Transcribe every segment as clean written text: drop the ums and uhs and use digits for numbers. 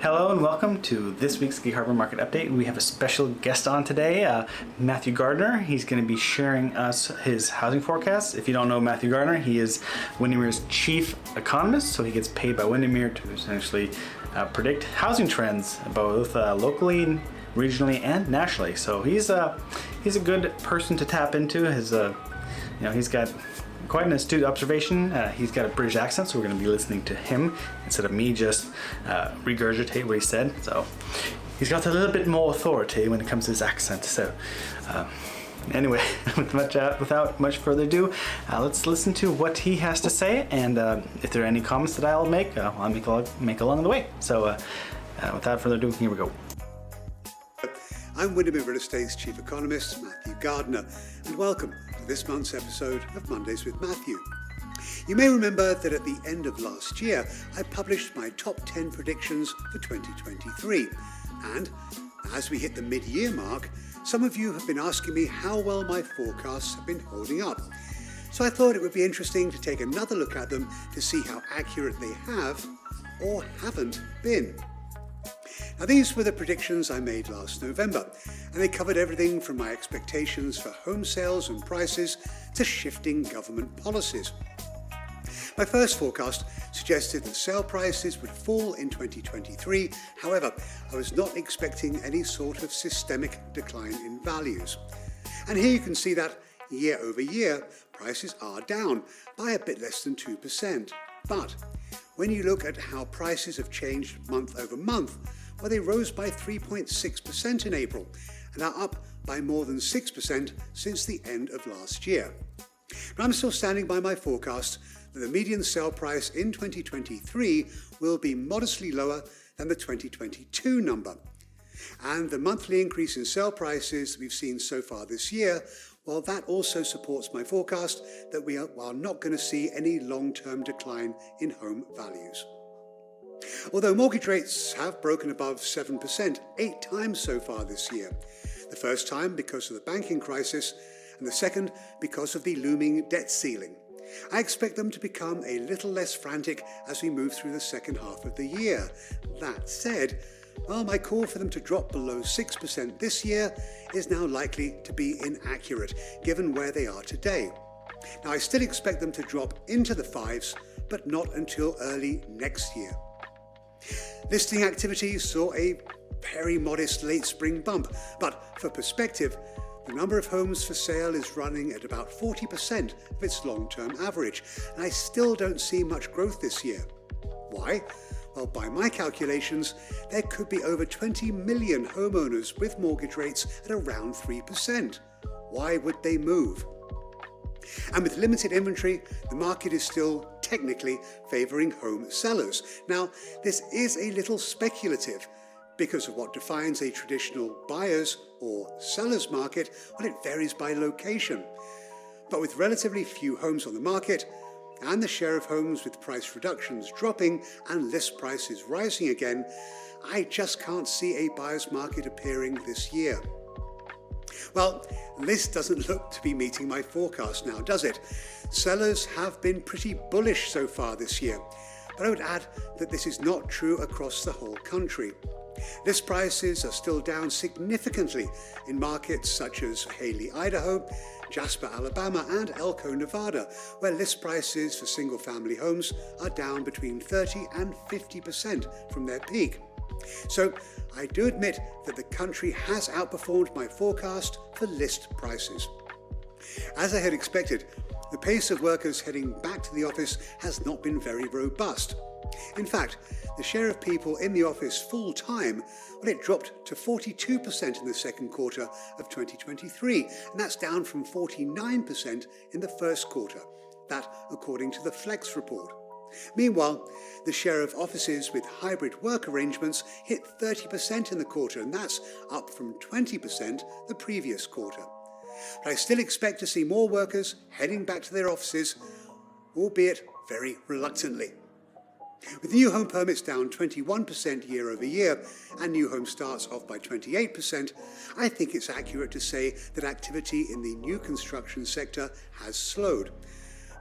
Hello and welcome to this week's Gig Harbor Market Update. We have a special guest on today, Matthew Gardner. He's going to be sharing us his housing forecasts. If you don't know Matthew Gardner, he is Windermere's chief economist, so he gets paid by Windermere to essentially predict housing trends, both locally, regionally, and nationally. So he's a good person to tap into. He's got quite an astute observation. He's got a British accent, so we're going to be listening to him instead of me just regurgitate what he said. So he's got a little bit more authority when it comes to his accent. So anyway, without much further ado, let's listen to what he has to say. And if there are any comments that I'll make, I'll make along the way. So without further ado, here we go. I'm Windermere Real Estate's chief economist, Matthew Gardner, and welcome to this month's episode of Mondays with Matthew. You may remember that at the end of last year, I published my top 10 predictions for 2023. And as we hit the mid-year mark, some of you have been asking me how well my forecasts have been holding up. So I thought it would be interesting to take another look at them to see how accurate they have or haven't been. Now, these were the predictions I made last November, and they covered everything from my expectations for home sales and prices to shifting government policies. My first forecast suggested that sale prices would fall in 2023. However, I was not expecting any sort of systemic decline in values. And here you can see that year over year, prices are down by a bit less than 2%. But when you look at how prices have changed month over month, well, they rose by 3.6% in April and are up by more than 6% since the end of last year. But I'm still standing by my forecast that the median sale price in 2023 will be modestly lower than the 2022 number. And the monthly increase in sale prices we've seen so far this year, well, that also supports my forecast that we are not going to see any long-term decline in home values. Although mortgage rates have broken above 7% 8 times so far this year, the first time because of the banking crisis and the second because of the looming debt ceiling, I expect them to become a little less frantic as we move through the second half of the year. That said, well, my call for them to drop below 6% this year is now likely to be inaccurate given where they are today. Now, I still expect them to drop into the 5s, but not until early next year. Listing activity saw a very modest late spring bump, but for perspective, the number of homes for sale is running at about 40% of its long-term average, and I still don't see much growth this year. Why? Well, by my calculations, there could be over 20 million homeowners with mortgage rates at around 3%. Why would they move? And with limited inventory, the market is still technically favouring home sellers. Now, this is a little speculative because of what defines a traditional buyer's or seller's market. Well, it varies by location. But with relatively few homes on the market and the share of homes with price reductions dropping and list prices rising again, I just can't see a buyer's market appearing this year. Well, this doesn't look to be meeting my forecast now, does it? Sellers have been pretty bullish so far this year, but I would add that this is not true across the whole country. List prices are still down significantly in markets such as Haley, Idaho, Jasper, Alabama, and Elko, Nevada, where list prices for single-family homes are down between 30 and 50% from their peak. So I do admit that the country has outperformed my forecast for list prices. As I had expected, the pace of workers heading back to the office has not been very robust. In fact, the share of people in the office full-time, well, it dropped to 42% in the second quarter of 2023, and that's down from 49% in the first quarter. That according to the Flex report. Meanwhile, the share of offices with hybrid work arrangements hit 30% in the quarter, and that's up from 20% the previous quarter. But I still expect to see more workers heading back to their offices, albeit very reluctantly. With new home permits down 21% year over year and new home starts off by 28%, I think it's accurate to say that activity in the new construction sector has slowed.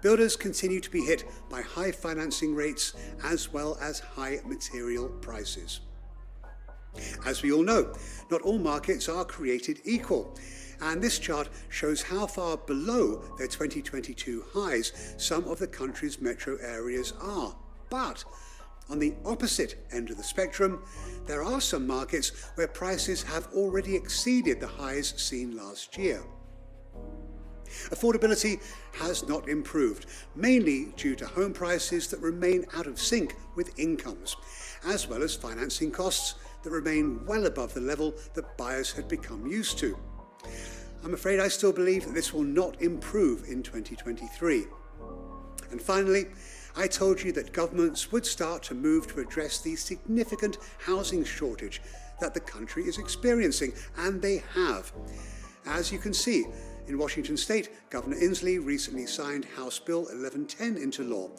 Builders continue to be hit by high financing rates as well as high material prices. As we all know, not all markets are created equal, and this chart shows how far below their 2022 highs some of the country's metro areas are. But on the opposite end of the spectrum, there are some markets where prices have already exceeded the highs seen last year. Affordability has not improved, mainly due to home prices that remain out of sync with incomes, as well as financing costs that remain well above the level that buyers had become used to. I'm afraid I still believe that this will not improve in 2023. And finally, I told you that governments would start to move to address the significant housing shortage that the country is experiencing, and they have. As you can see, in Washington State, Governor Inslee recently signed House Bill 1110 into law,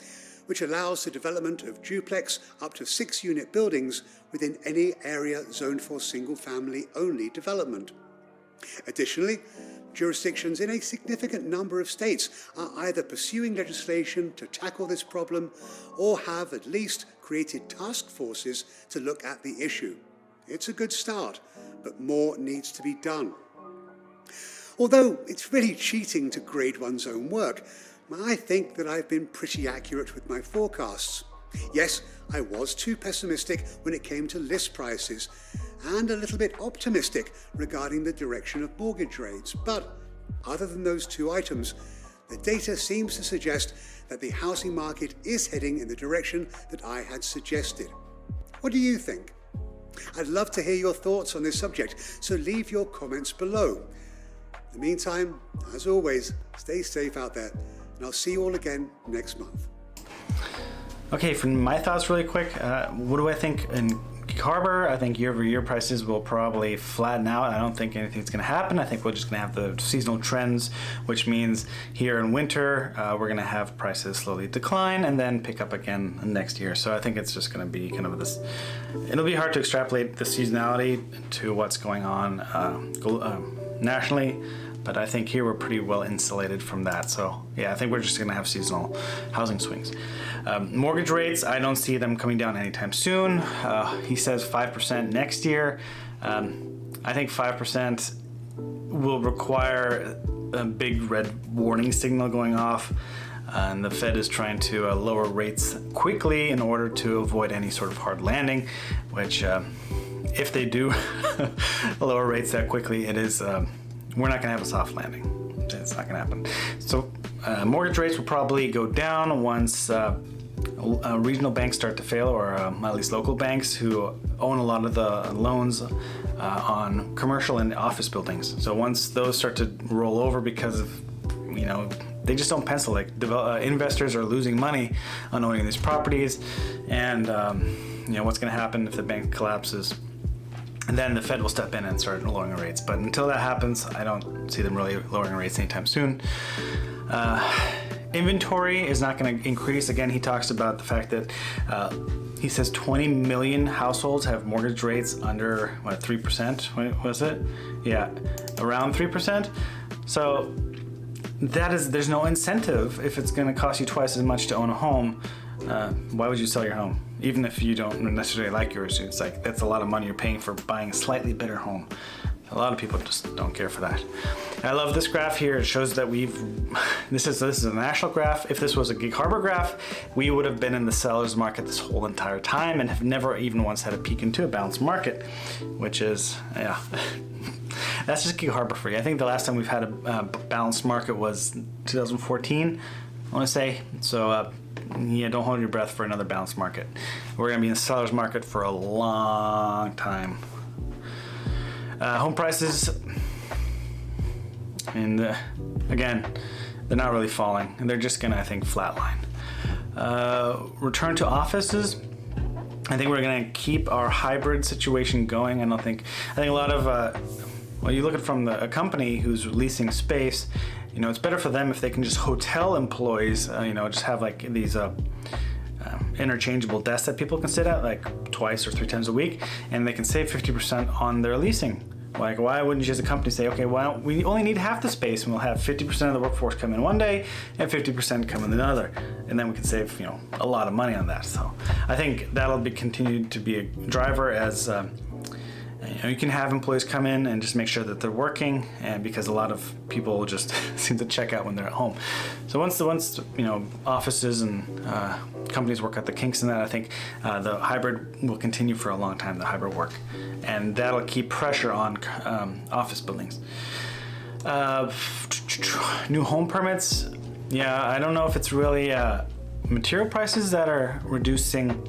which allows the development of duplex up to 6-unit buildings within any area zoned for single-family only development. Additionally, jurisdictions in a significant number of states are either pursuing legislation to tackle this problem or have at least created task forces to look at the issue. It's a good start, but more needs to be done. Although it's really cheating to grade one's own work, I think that I've been pretty accurate with my forecasts. Yes, I was too pessimistic when it came to list prices, and a little bit optimistic regarding the direction of mortgage rates. But other than those two items, the data seems to suggest that the housing market is heading in the direction that I had suggested. What do you think? I'd love to hear your thoughts on this subject, so leave your comments below. In the meantime, as always, stay safe out there, and I'll see you all again next month. Okay, from my thoughts really quick, what do I think in Gig Harbor? I think year-over-year prices will probably flatten out. I don't think anything's going to happen. I think we're just going to have the seasonal trends, which means here in winter, we're going to have prices slowly decline and then pick up again next year. So I think it's just going to be kind of this, it'll be hard to extrapolate the seasonality to what's going on nationally. But I think here we're pretty well insulated from that. So yeah, I think we're just gonna have seasonal housing swings. Mortgage rates, I don't see them coming down anytime soon. He says 5% next year. I think 5% will require a big red warning signal going off. And the Fed is trying to lower rates quickly in order to avoid any sort of hard landing, which if they do lower rates that quickly, it is, we're not going to have a soft landing. It's not going to happen. So mortgage rates will probably go down once regional banks start to fail, or at least local banks who own a lot of the loans on commercial and office buildings. So once those start to roll over because of, they just don't pencil. Like investors are losing money on owning these properties, and what's going to happen if the bank collapses? And then the Fed will step in and start lowering the rates. But until that happens, I don't see them really lowering rates anytime soon. Inventory is not going to increase. Again, he talks about the fact that he says 20 million households have mortgage rates under 3%. What was it? Yeah, around 3%. So there's no incentive. If it's going to cost you twice as much to own a home, why would you sell your home? Even if you don't necessarily like yours, it's like that's a lot of money you're paying for buying a slightly better home. A lot of people just don't care for that. I love this graph here. It shows that this is a national graph. If this was a Gig Harbor graph, we would have been in the seller's market this whole entire time and have never even once had a peek into a balanced market, which is, yeah. That's just Gig Harbor for you. I think the last time we've had a balanced market was 2014, I want to say. So, don't hold your breath for another balanced market. We're going to be in the seller's market for a long time. Home prices, and again, they're not really falling. They're just going to, I think, flatline. Return to offices. I think we're going to keep our hybrid situation going. I think a lot of, you look at from a company who's leasing space, it's better for them if they can just hotel employees, just have like these interchangeable desks that people can sit at like twice or 3 times a week, and they can save 50% on their leasing. Like, why wouldn't you as a company say, okay, well, we only need half the space and we'll have 50% of the workforce come in one day and 50% come in another, and then we can save, a lot of money on that. So I think that'll be continued to be a driver as You can have employees come in and just make sure that they're working, and because a lot of people just seem to check out when they're at home. So once offices and companies work out the kinks in that, I think the hybrid will continue for a long time, the hybrid work, and that'll keep pressure on office buildings. New home permits, I don't know if it's really material prices that are reducing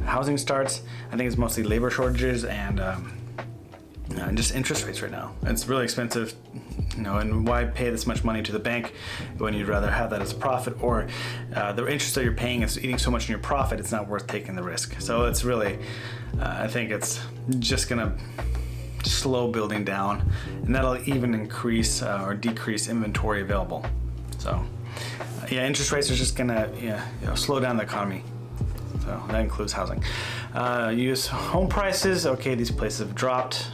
housing starts. I think it's mostly labor shortages and just interest rates right now. It's really expensive, and why pay this much money to the bank when you'd rather have that as a profit, or the interest that you're paying is eating so much in your profit, it's not worth taking the risk. So it's really, I think it's just gonna slow building down, and that'll even increase or decrease inventory available. So interest rates are just gonna slow down the economy. So that includes housing. U.S. home prices, okay, these places have dropped.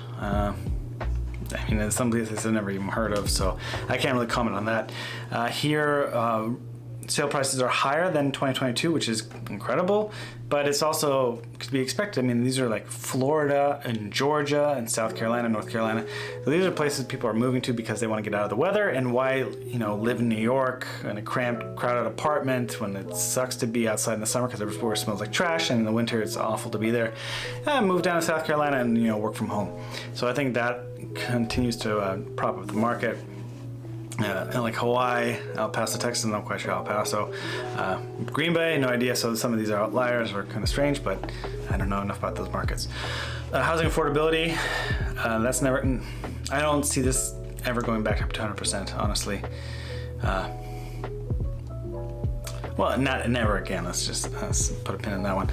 Some places I've never even heard of, so I can't really comment on that. Here, sale prices are higher than 2022, which is incredible, but it's also to be expected. These are like Florida and Georgia and South Carolina, North Carolina. So these are places people are moving to because they want to get out of the weather, and why, live in New York in a cramped, crowded apartment when it sucks to be outside in the summer because everywhere smells like trash, and in the winter it's awful to be there. Move down to South Carolina and, work from home. So I think that continues to prop up the market. And like Hawaii, El Paso, Texas, I'm not quite sure El Paso. Green Bay, no idea. So some of these are outliers or kind of strange, but I don't know enough about those markets. Housing affordability, that's never, I don't see this ever going back up to 100%, honestly. Well, not never again. Let's just put a pin in that one.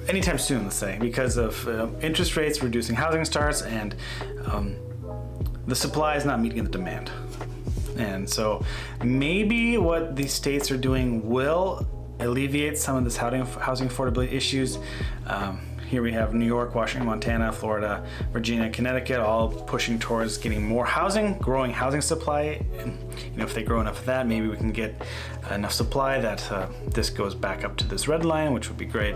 Anytime soon, let's say, because of interest rates reducing housing starts, and the supply is not meeting the demand. And so maybe what these states are doing will alleviate some of this housing affordability issues. Here we have New York, Washington, Montana, Florida, Virginia, Connecticut, all pushing towards getting more housing, growing housing supply. And, if they grow enough of that, maybe we can get enough supply that this goes back up to this red line, which would be great.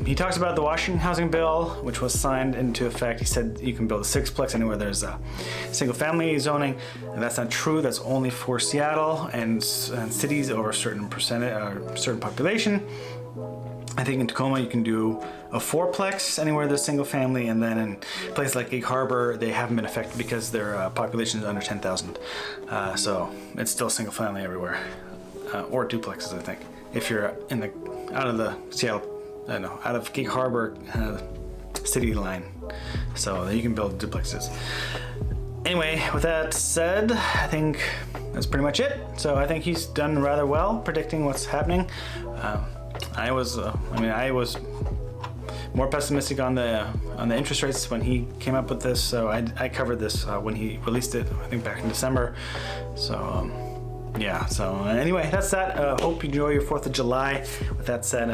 He talks about the Washington housing bill, which was signed into effect. He said you can build a sixplex anywhere there's a single family zoning, and that's not true. That's only for Seattle and cities over a certain percentage or certain population. I think in Tacoma you can do a fourplex anywhere there's single family, and then in places like Gig Harbor they haven't been affected because their population is under 10,000. So it's still single family everywhere, or duplexes, I think. If you're out of the Seattle, out of Gig Harbor city line, so you can build duplexes. Anyway, with that said, I think that's pretty much it. So I think he's done rather well predicting what's happening. I was more pessimistic on the interest rates when he came up with this. So I covered this when he released it, I think back in December. So So anyway, that's that. Hope you enjoy your 4th of July. With that said,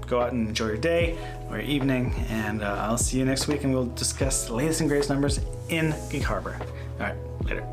go out and enjoy your day or your evening, and I'll see you next week, and we'll discuss the latest and greatest numbers in Gig Harbor. All right, later.